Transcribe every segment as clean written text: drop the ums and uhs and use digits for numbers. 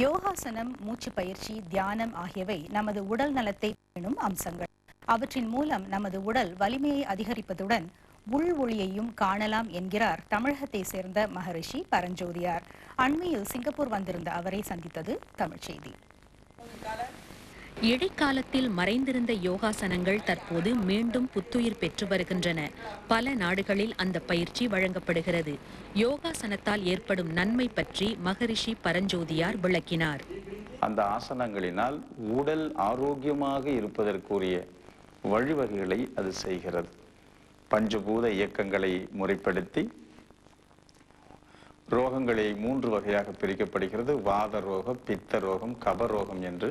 யோகாசனம், மூச்சு பயிற்சி, தியானம் ஆகியவை நமது உடல் நலத்தை பேணும் அம்சங்கள். அவற்றின் மூலம் நமது உடல் வலிமையை அதிகரிப்பதுடன் உள் ஒளியையும் காணலாம் என்கிறார் தமிழகத்தை சேர்ந்த மகரிஷி பரஞ்சோதியார். அண்மையில் சிங்கப்பூர் வந்திருந்த அவரை சந்தித்தது தமிழ் செய்தி. இடைக்காலத்தில் மறைந்திருந்த யோகாசனங்கள் தற்போது மீண்டும் புத்துயிர் பெற்று வருகின்றன. பல நாடுகளில் அந்த பயிற்சி வழங்கப்படுகிறது. யோகாசனத்தால் ஏற்படும் நன்மை பற்றி மகரிஷி பரஞ்சோதியார் விளக்கினார். அந்த ஆசனங்களினால் உடல் ஆரோக்கியமாக இருப்பதற்குரிய வழிவகைகளை அது செய்கிறது. பஞ்சபூத இயக்கங்களை முறைப்படுத்தி ரோகங்களை 3 வகையாக பிரிக்கப்படுகிறது. வாத ரோகம், பித்த ரோகம், கப ரோகம் என்று.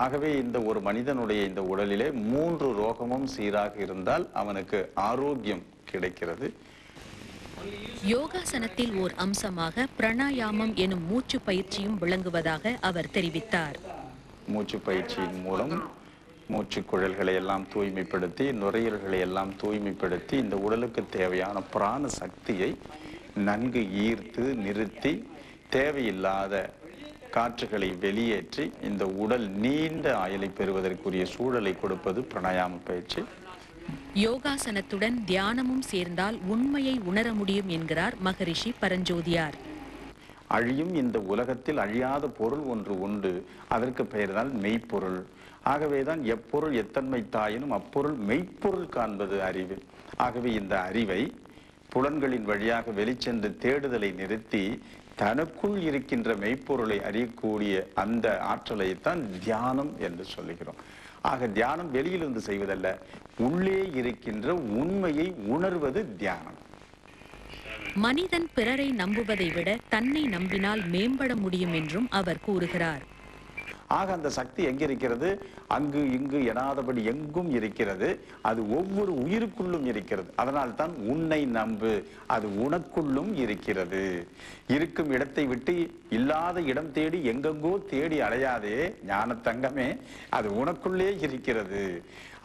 ஆகவே இந்த ஒரு மனிதனுடைய இந்த உடலிலே 3 ரோகமும் சீராக இருந்தால் அவனுக்கு ஆரோக்கியம் கிடைக்கிறது. யோகாசனத்தில் ஓர் அம்சமாக பிராணாயாமம் எனும் மூச்சு பயிற்சியும் விளங்குவதாக அவர் தெரிவித்தார். மூச்சு பயிற்சியின் மூலம் மூச்சு குழல்களை எல்லாம் தூய்மைப்படுத்தி, நுரையீரல்களை எல்லாம் தூய்மைப்படுத்தி, இந்த உடலுக்கு தேவையான பிராண சக்தியை நன்கு ஈர்த்து நிறுத்தி தேவையில்லாத காற்றுகளை வெளியேற்றி இந்த உடல் நீண்ட ஆயுளை பெறுவதற்குரிய சூழலை கொடுப்பது பிராணாயாம பயிற்சி. யோகாசனத்துடன் தியானமும் சேர்ந்தால் உண்மையை உணர முடியும் என்கிறார் மகரிஷி பரஞ்சோதியார். அழியும் இந்த உலகத்தில் அழியாத பொருள் ஒன்று உண்டு. அதற்கு பெயர்தான் மெய்ப்பொருள். ஆகவேதான் எப்பொருள் எத்தன்மை தாயினும் அப்பொருள் மெய்ப்பொருள் காண்பது அறிவு. ஆகவே இந்த அறிவை புலன்களின் வழியாக வெளிச்சென்று தேடுதலை நிறுத்தி தனக்குள் இருக்கின்ற மெய்ப்பொருளை அறியக்கூடிய அந்த ஆற்றலைத்தான் தியானம் என்று சொல்லுகிறோம். ஆக தியானம் வெளியிலிருந்து செய்வதல்ல, உள்ளே இருக்கின்ற உண்மையை உணர்வது தியானம். மனிதன் பிறரை நம்புவதை விட தன்னை நம்பினால் மேம்பட முடியும் என்றும் அவர் கூறுகிறார். ஆக அந்த சக்தி எங்க இருக்கிறது? அங்கு இங்கு எனாதபடி எங்கும் இருக்கிறது. அது ஒவ்வொரு உயிருக்குள்ளும் இருக்கிறது. அதனால் தான் உன்னை நம்பு, அது உனக்குள்ளும் இருக்கிறது. இருக்கும் இடத்தை விட்டு இல்லாத இடம் தேடி எங்கெங்கோ தேடி அலையாதே ஞான தங்கமே, அது உனக்குள்ளே இருக்கிறது.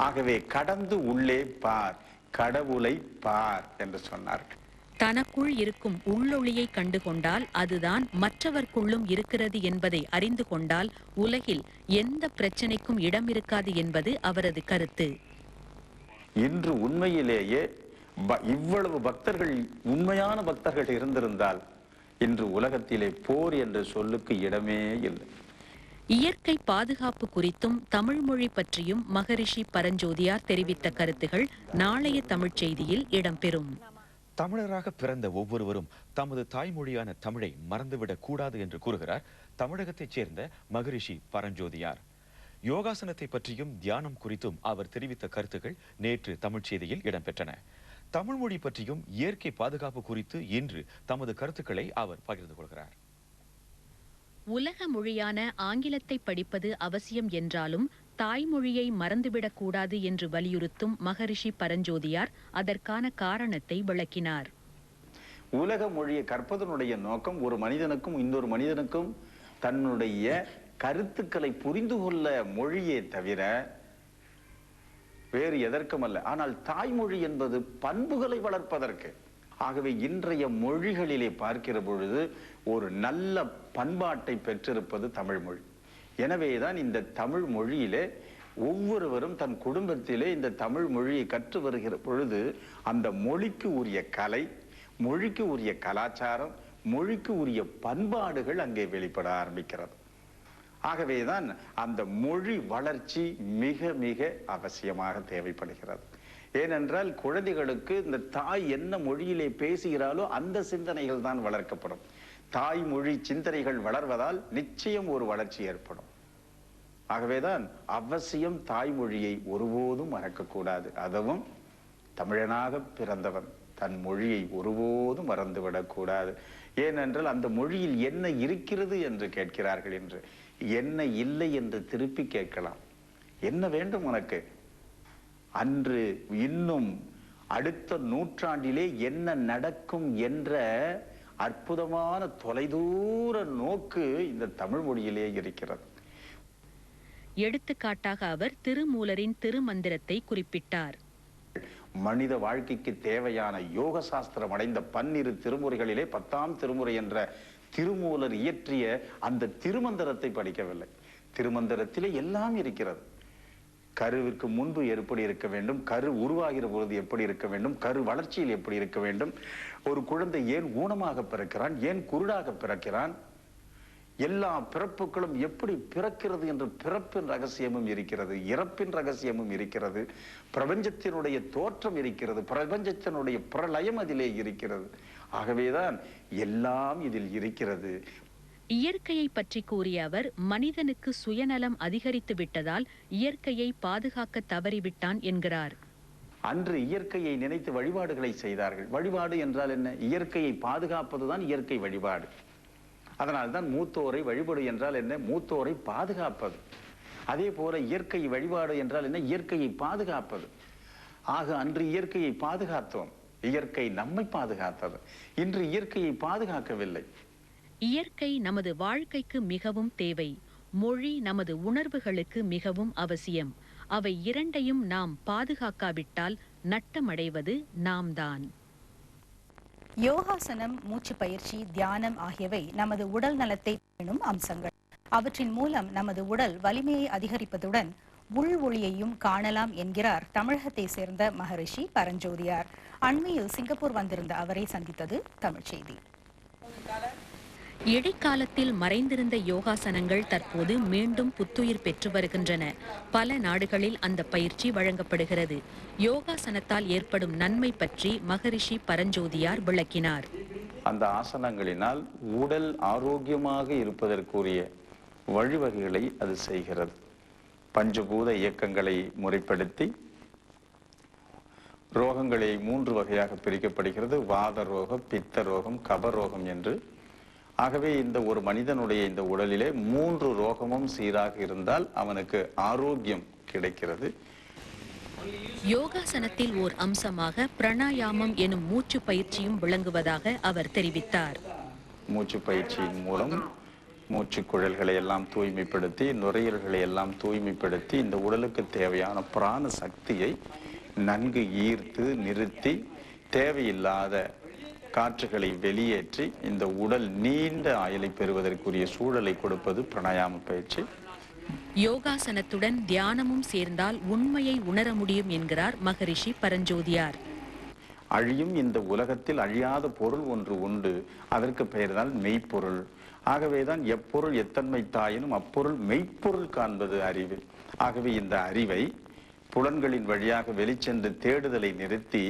ஆகவே கடந்து உள்ளே பார், கடவுளை பார் என்று சொன்னார்கள். தனக்குள் இருக்கும் உள்ளொளியை கண்டுகொண்டால் அதுதான் மற்றவர்க்குள்ளும் இருக்கிறது என்பதை அறிந்து கொண்டால் உலகில் எந்த பிரச்சனைக்கும் இடம் இருக்காது என்பது அவரது கருத்து. இன்று உண்மையிலேயே இவ்வளவு பக்தர்கள், உண்மையான பக்தர்கள் இருந்திருந்தால் இன்று உலகத்திலே போர் என்ற சொல்லுக்கு இடமே இல்லை. இயற்கை பாதுகாப்பு குறித்தும் தமிழ் மொழி பற்றியும் மகரிஷி பரஞ்சோதியார் தெரிவித்த கருத்துகள் நாளைய தமிழ்ச் செய்தியில் இடம்பெறும். தமிழராக பிறந்த ஒவ்வொருவரும் தமது தாய்மொழியான தமிழை மறந்துவிடக் கூடாது என்று கூறுகிறார் தமிழகத்தைச் சேர்ந்த மகரிஷி பரஞ்சோதியார். யோகாசனத்தை பற்றியும் தியானம் குறித்தும் அவர் தெரிவித்த கருத்துக்கள் நேற்று தமிழ்ச் செய்தியில் இடம்பெற்றன. தமிழ் மொழி பற்றியும் இயற்கை பாதுகாப்பு குறித்து இன்று தமது கருத்துக்களை அவர் பகிர்ந்து கொள்கிறார். உலக மொழியான ஆங்கிலத்தை படிப்பது அவசியம் என்றாலும் தாய்மொழியை மறந்துவிடக் கூடாது என்று வலியுறுத்தும் மகரிஷி பரஞ்சோதியார் அதற்கான காரணத்தை விளக்கினார். உலக மொழியை கற்பதனுடைய நோக்கம் ஒரு மனிதனுக்கும் இன்னொரு மனிதனுக்கும் தன்னுடைய கருத்துக்களை புரிந்து கொள்ள மொழியே தவிர வேறு எதற்கும் அல்ல. ஆனால் தாய்மொழி என்பது பண்புகளை வளர்ப்பதற்கு. ஆகவே இன்றைய மொழிகளிலே பார்க்கிற பொழுது ஒரு நல்ல பண்பாட்டை பெற்றிருப்பது தமிழ் மொழி. எனவேதான் இந்த தமிழ் மொழியிலே ஒவ்வொருவரும் தன் குடும்பத்திலே இந்த தமிழ் மொழியை கற்று வருகிற பொழுது அந்த மொழிக்கு உரிய கலை, மொழிக்கு உரிய கலாச்சாரம், மொழிக்கு உரிய பண்பாடுகள் அங்கே வெளிப்பட ஆரம்பிக்கிறது. ஆகவேதான் அந்த மொழி வளர்ச்சி மிக மிக அவசியமாக தேவைப்படுகிறது. ஏனென்றால் குழந்தைகளுக்கு இந்த தாய் என்ன மொழியிலே பேசுகிறாளோ அந்த சிந்தனைகள் தான் வளர்க்கப்படும். தாய்மொழி சிந்தனைகள் வளர்வதால் நிச்சயம் ஒரு வளர்ச்சி ஏற்படும். ஆகவேதான் அவசியம் தாய்மொழியை ஒருபோதும் மறக்கக்கூடாது. அதுவும் தமிழனாக பிறந்தவன் தன் மொழியை ஒருபோதும் மறந்துவிடக்கூடாது. ஏனென்றால் அந்த மொழியில் என்ன இருக்கிறது என்று கேட்கிறார்கள் என்று. என்ன இல்லை என்று திருப்பி கேட்கலாம். என்ன வேண்டும் உனக்கு? அன்று இன்னும் அடுத்த நூற்றாண்டிலே என்ன நடக்கும் என்ற அற்புதமான தொலைதூர நோக்கு இந்த தமிழ் மொழியிலே இருக்கிறது. எடுத்துக்காட்டாக அவர் திருமூலரின் திருமந்திரத்தை குறிப்பிட்டார். மனித வாழ்க்கைக்கு தேவையான யோக சாஸ்திரம் அடைந்த 12 திருமுறைகளிலே 10ஆம் திருமுறை என்ற திருமூலர் இயற்றிய அந்த திருமந்திரத்தை படிக்கவில்லை. திருமந்திரத்திலே எல்லாம் இருக்கிறது. கருவிற்கு முன்பு எப்படி இருக்க வேண்டும், கரு உருவாகிற பொழுது எப்படி இருக்க வேண்டும், கரு வளர்ச்சியில் எப்படி இருக்க வேண்டும், ஒரு குழந்தை ஏன் ஊனமாக பிறக்கிறான், ஏன் குருடாக பிறக்கிறான், எல்லா பிறப்புகளும் எப்படி பிறக்கிறது என்று பிறப்பின் ரகசியமும் இருக்கிறது, இறப்பின் ரகசியமும் இருக்கிறது, பிரபஞ்சத்தினுடைய தோற்றம் இருக்கிறது, பிரபஞ்சத்தினுடைய பிரளயம் அதிலே இருக்கிறது. ஆகவேதான் எல்லாம் இதில் இருக்கிறது. இயற்கையை பற்றி கூறிய அவர், மனிதனுக்கு சுயநலம் அதிகரித்து விட்டதால் இயற்கையை பாதுகாக்க தவறிவிட்டான் என்கிறார். அன்று இயற்கையை நினைத்து வழிபாடுகளை செய்தார்கள். வழிபாடு என்றால் என்ன? இயற்கையை பாதுகாப்பதுதான் இயற்கை வழிபாடு. அதனால்தான் மூத்தோரை வழிபாடு என்றால் என்ன? மூத்தோரை பாதுகாப்பது. அதே போல இயற்கை வழிபாடு என்றால் என்ன? இயற்கையை பாதுகாப்பது. ஆக அன்று இயற்கையை பாதுகாத்தோம், இயற்கை நம்மை பாதுகாத்தது. இன்று இயற்கையை பாதுகாக்கவில்லை. இயற்கை நமது வாழ்க்கைக்கு மிகவும் தேவை. மொழி நமது உணர்வுகளுக்கு மிகவும் அவசியம். அவை இரண்டையும் நாம் பாதுகாக்காவிட்டால் நட்டமடைவது நாம்தான். யோகாசனம், மூச்சு பயிற்சி, தியானம் ஆகியவை நமது உடல் நலத்தை பேணும் அம்சங்கள். அவற்றின் மூலம் நமது உடல் வலிமையை அதிகரிப்பதுடன் உள் ஒளியையும் காணலாம் என்கிறார் தமிழகத்தை சேர்ந்த மகரிஷி பரஞ்சோதியார். அண்மையில் சிங்கப்பூர் வந்திருந்த அவரை சந்தித்தது தமிழ் செய்தி. இடைக்காலத்தில் மறைந்திருந்த யோகாசனங்கள் தற்போது மீண்டும் புத்துயிர் பெற்று வருகின்றன. பல நாடுகளில் அந்த பயிற்சி வழங்கப்படுகிறது. யோகாசனத்தால் ஏற்படும் நன்மை பற்றி மகரிஷி பரஞ்சோதியார் விளக்கினார். அந்த ஆசனங்களினால் உடல் ஆரோக்கியமாக இருப்பதற்குரிய வழிவகைகளை அது செய்கிறது. பஞ்சபூத இயக்கங்களை முறைப்படுத்தி ரோகங்களை 3 வகையாக பிரிக்கப்படுகிறது. வாத ரோகம், பித்த ரோகம், கப ரோகம் என்று. ஆகவே இந்த ஒரு மனிதனுடைய இந்த உடலிலே 3 ரோகமும் சீராக இருந்தால் அவனுக்கு ஆரோக்கியம் கிடைக்கிறது. யோகாசனத்தில் ஓர் அம்சமாக பிராணாயாமம் எனும் மூச்சு பயிற்சியும் விளங்குவதாக அவர் தெரிவித்தார். மூச்சு பயிற்சியின் மூலம் மூச்சு குழல்களை எல்லாம் தூய்மைப்படுத்தி, நுரையீரல்களை எல்லாம் தூய்மைப்படுத்தி, இந்த உடலுக்கு தேவையான பிராண சக்தியை நன்கு ஈர்த்து நிறுத்தி, தேவையில்லாத காற்றுகளை வெளியேற்றி இந்த உடல் நீண்ட ஆயுளை பெறுவதற்குரிய சூழலை கொடுப்பது பிராணாயாம பயிற்சி. யோகாசனத்துடன் தியானமும் சேர்ந்தால் உண்மையை உணர முடியும் என்கிறார் மகரிஷி பரஞ்சோதியார். அழியும் இந்த உலகத்தில் அழியாத பொருள் ஒன்று உண்டு. அதற்கு பெயர்தான் மெய்ப்பொருள். ஆகவேதான் எப்பொருள் எத்தன்மை தாயினும் அப்பொருள் மெய்ப்பொருள் காண்பது அறிவு. ஆகவே இந்த அறிவை புலன்களின் வழியாக வெளிச்சென்று தேடுதலை நிறுத்தி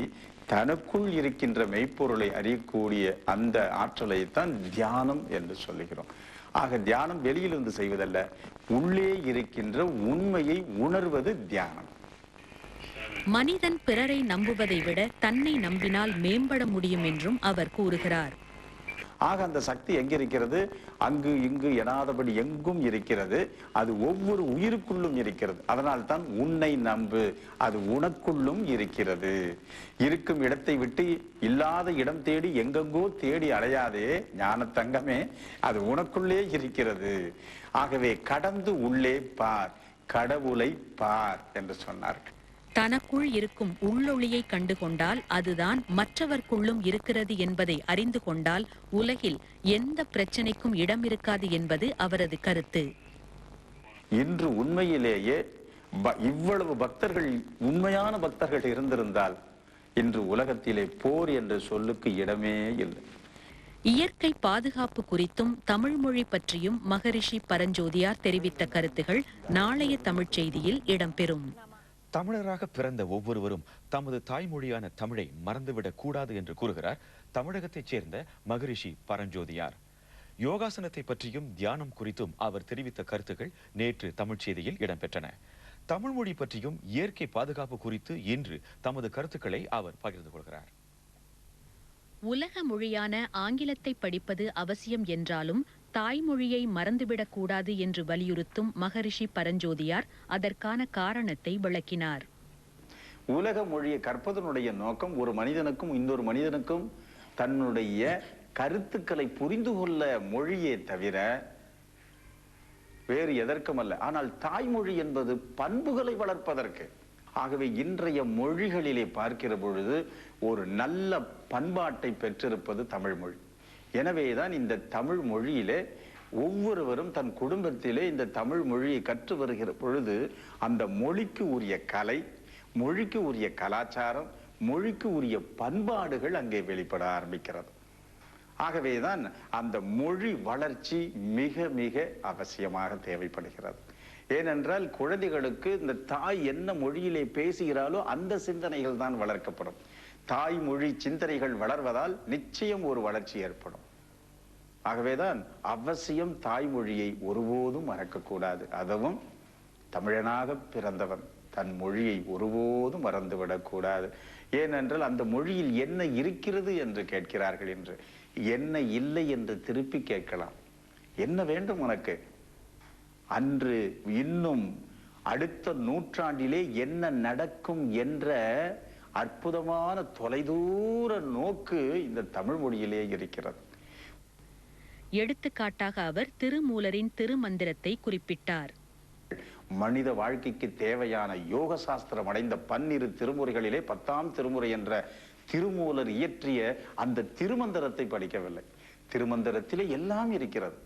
தனக்குள் இருக்கின்ற மெய்ப்பொருளை அறியக்கூடிய அந்த ஆற்றலைத்தான் தியானம் என்று சொல்லுகிறோம். ஆக தியானம் வெளியிலிருந்து செய்வதல்ல, உள்ளே இருக்கின்ற உண்மையை உணர்வது தியானம். மனிதன் பிறரை நம்புவதை விட தன்னை நம்பினால் மேம்பட முடியும் என்றும் அவர் கூறுகிறார். ஆக அந்த சக்தி எங்கிருக்கிறது? அங்கு இங்கு எனாதபடி எங்கும் இருக்கிறது. அது ஒவ்வொரு உயிருக்குள்ளும் இருக்கிறது. அதனால் தான் உன்னை நம்பு, அது உனக்குள்ளும் இருக்கிறது. இருக்கும் இடத்தை விட்டு இல்லாத இடம் தேடி எங்கெங்கோ தேடி அலையாதே ஞான தங்கமே, அது உனக்குள்ளே இருக்கிறது. ஆகவே கடந்து உள்ளே பார், கடவுளை பார் என்று சொன்னார்கள். தனக்குள் இருக்கும் உள்ளொளியை கண்டுகொண்டால் அதுதான் மற்றவர்க்குள்ளும் இருக்கிறது என்பதை அறிந்து கொண்டால் உலகில் எந்த பிரச்சனைக்கும் இடம் இருக்காது என்பது அவரது கருத்து. இன்று உண்மையிலேயே இவ்வளவு பக்தர்கள், உண்மையான பக்தர்கள் இருந்திருந்தால் இன்று உலகத்திலே போர் என்ற சொல்லுக்கு இடமே இல்லை. இயற்கை பாதுகாப்பு குறித்தும் தமிழ் மொழி பற்றியும் மகரிஷி பரஞ்சோதியார் தெரிவித்த கருத்துகள் நாளைய தமிழ்ச் செய்தியில் இடம்பெறும். தமிழராக பிறந்த ஒவ்வொருவரும் தமது தாய்மொழியான தமிழை மறந்துவிடக் கூடாது என்று கூறுகிறார் தமிழகத்தைச் சேர்ந்த மகரிஷி பரஞ்சோதியார். யோகாசனத்தை பற்றியும் தியானம் குறித்தும் அவர் தெரிவித்த கருத்துக்கள் நேற்று தமிழ்ச் செய்தியில் இடம்பெற்றன. தமிழ் மொழி பற்றியும் இயற்கை பாதுகாப்பு குறித்து இன்று தமது கருத்துக்களை அவர் பகிர்ந்து கொள்கிறார். உலக மொழியான ஆங்கிலத்தை படிப்பது அவசியம் என்றாலும் தாய்மொழியை மறந்துவிடக் கூடாது என்று வலியுறுத்தும் மகரிஷி பரஞ்சோதியார் அதற்கான காரணத்தை விளக்கினார். உலக மொழியை கற்பதனுடைய நோக்கம் ஒரு மனிதனுக்கும் இன்னொரு மனிதனுக்கும் தன்னுடைய கருத்துக்களை புரிந்து கொள்ள மொழியே தவிர வேறு எதற்கும் அல்ல. ஆனால் தாய்மொழி என்பது பண்புகளை வளர்ப்பதற்கு. ஆகவே இன்றைய மொழிகளிலே பார்க்கிற பொழுது ஒரு நல்ல பண்பாட்டை பெற்றிருப்பது தமிழ் மொழி. எனவேதான் இந்த தமிழ் மொழியிலே ஒவ்வொருவரும் தன் குடும்பத்திலே இந்த தமிழ் மொழியை கற்று வருகிற பொழுது அந்த மொழிக்கு உரிய கலை, மொழிக்கு உரிய கலாச்சாரம், மொழிக்கு உரிய பண்பாடுகள் அங்கே வெளிப்பட ஆரம்பிக்கிறது. ஆகவேதான் அந்த மொழி வளர்ச்சி மிக மிக அவசியமாக தேவைப்படுகிறது. ஏனென்றால் குழந்தைகளுக்கு இந்த தாய் என்ன மொழியிலே பேசுகிறாளோ அந்த சிந்தனைகள் தான் வளர்க்கப்படும். தாய்மொழி சிந்தனைகள் வளர்வதால் நிச்சயம் ஒரு வளர்ச்சி ஏற்படும். ஆகவேதான் அவசியம் தாய்மொழியை ஒருபோதும் மறக்கக்கூடாது. அதுவும் தமிழனாக பிறந்தவன் தன் மொழியை ஒருபோதும் மறந்துவிடக் கூடாது. ஏனென்றால் அந்த மொழியில் என்ன இருக்கிறது என்று கேட்கிறார்கள் என்று, என்ன இல்லை என்று திருப்பி கேட்கலாம். என்ன வேண்டும் உனக்கு? அன்று இன்னும் அடுத்த நூற்றாண்டிலே என்ன நடக்கும் என்ற அற்புதமான தொலைதூர நோக்கு இந்த தமிழ் மொழியிலே இருக்கிறது. எடுத்துக்காட்டாக அவர் திருமூலரின் திருமந்திரத்தை குறிப்பிட்டார். மனித வாழ்க்கைக்கு தேவையான யோக சாஸ்திரம் அடைந்த 12 திருமுறைகளிலே 10ஆம் திருமுறை என்ற திருமூலர் இயற்றிய அந்த திருமந்திரத்தை படிக்கவில்லை. திருமந்திரத்திலே எல்லாம் இருக்கிறது.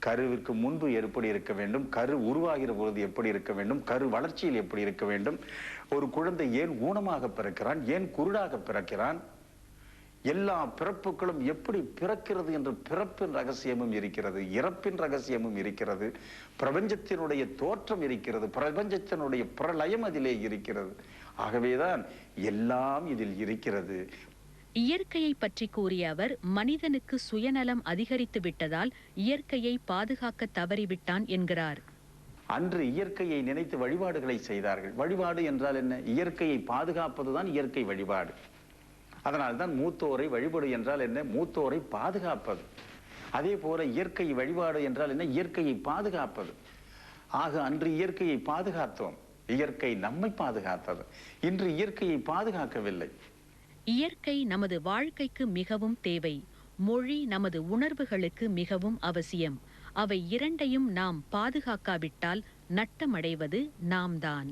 கருவிற்கு முன்பு எப்படி இருக்க வேண்டும், கரு உருவாகிற பொழுது எப்படி இருக்க வேண்டும், கரு வளர்ச்சியில் எப்படி இருக்க வேண்டும், ஒரு குழந்தை ஏன் ஊனமாக பிறக்கிறான், ஏன் குருடாக பிறக்கிறான், எல்லா பிறப்புகளும் எப்படி பிறக்கிறது என்ற பிறப்பின் ரகசியமும் இருக்கிறது, இறப்பின் ரகசியமும் இருக்கிறது, பிரபஞ்சத்தினுடைய தோற்றம் இருக்கிறது, பிரபஞ்சத்தினுடைய பிரளயம் அதிலே இருக்கிறது. ஆகவேதான் எல்லாம் இதில் இருக்கிறது. இயற்கையை பற்றி கூறிய அவர், மனிதனுக்கு சுயநலம் அதிகரித்து விட்டதால் இயற்கையை பாதுகாக்க தவறிவிட்டான் என்கிறார். அன்று இயற்கையை நினைத்து வழிபாடுகளை செய்தார்கள். வழிபாடு என்றால் என்ன? இயற்கையை பாதுகாப்பதுதான் இயற்கை வழிபாடு. அதனால்தான் மூத்தோரை வழிபாடு என்றால் என்ன? மூத்தோரை பாதுகாப்பது. அதே போல இயற்கை வழிபாடு என்றால் என்ன? இயற்கையை பாதுகாப்பது. ஆக அன்று இயற்கையை பாதுகாத்தோம், இயற்கை நம்மை பாதுகாத்தது. இன்று இயற்கையை பாதுகாக்கவில்லை. இயற்கை நமது வாழ்க்கைக்கு மிகவும் தேவை. மொழி நமது உணர்வுகளுக்கு மிகவும் அவசியம். அவை இரண்டையும் நாம் பாதுகாக்காவிட்டால் நட்டமடைவது நாம்தான்.